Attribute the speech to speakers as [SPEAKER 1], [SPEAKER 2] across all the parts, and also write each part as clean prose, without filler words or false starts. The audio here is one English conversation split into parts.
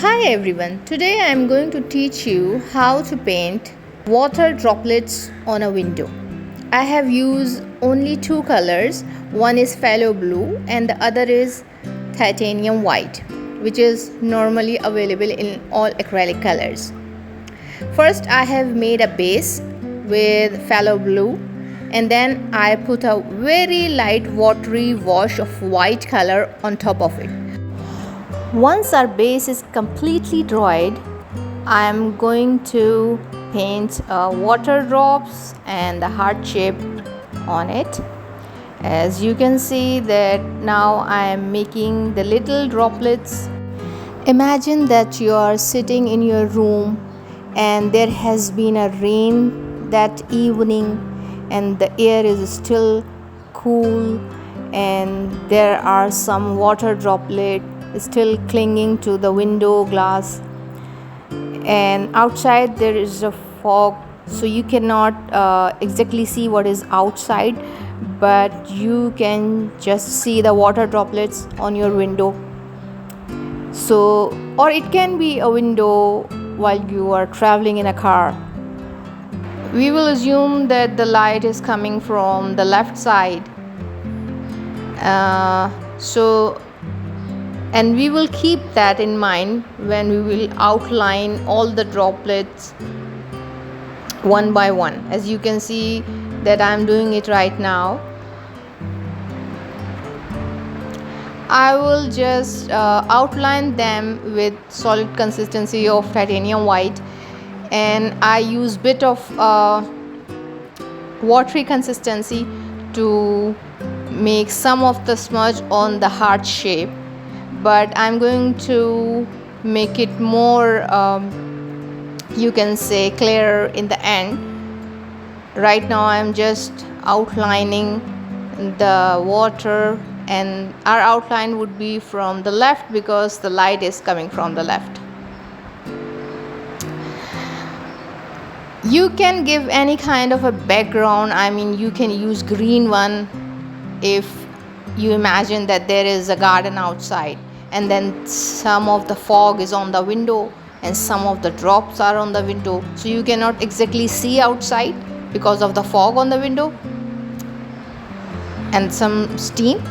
[SPEAKER 1] Hi everyone, today I am going to teach you how to paint water droplets on a window. I have used only two colors, one is phthalo blue and the other is titanium white, which is normally available in all acrylic colors. First I have made a base with phthalo blue and then I put a very light watery wash of white color on top of it. Once our base is completely dried, I am going to paint water drops and the heart shape on it. As you can see that now I am making the little droplets. Imagine that you are sitting in your room and there has been a rain that evening and the air is still cool and there are some water droplets still clinging to the window glass, and outside there is a fog, so you cannot exactly see what is outside, but you can just see the water droplets on your window. So, or it can be a window while you are traveling in a car. We will assume that the light is coming from the left side. And we will keep that in mind when we will outline all the droplets one by one. As you can see that I am doing it right now. I will just outline them with solid consistency of titanium white, and I use bit of watery consistency to make some of the smudge on the heart shape, but I'm going to make it more you can say clearer in the end. Right now I'm just outlining the water, and our outline would be from the left because the light is coming from the left. You can give any kind of a background. I mean, you can use green one if you imagine that there is a garden outside and then some of the fog is on the window and some of the drops are on the window, so you cannot exactly see outside because of the fog on the window and some steam,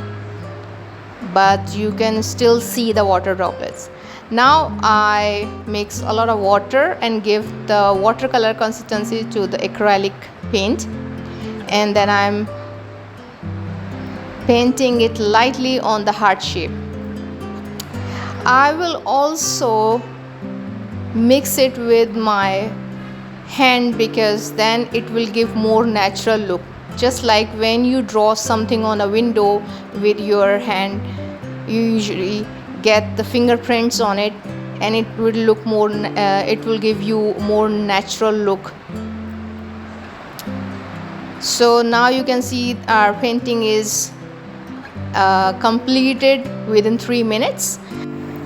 [SPEAKER 1] but you can still see the water droplets. Now I mix a lot of water and give the watercolor consistency to the acrylic paint, and then I'm painting it lightly on the heart shape. I will also mix it with my hand because then it will give more natural look. Just like when you draw something on a window with your hand, you usually get the fingerprints on it and it will look more it will give you more natural look. So now you can see our painting is completed within 3 minutes.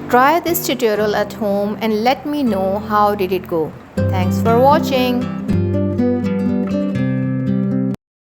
[SPEAKER 1] Try this tutorial at home and let me know how did it go. Thanks for watching.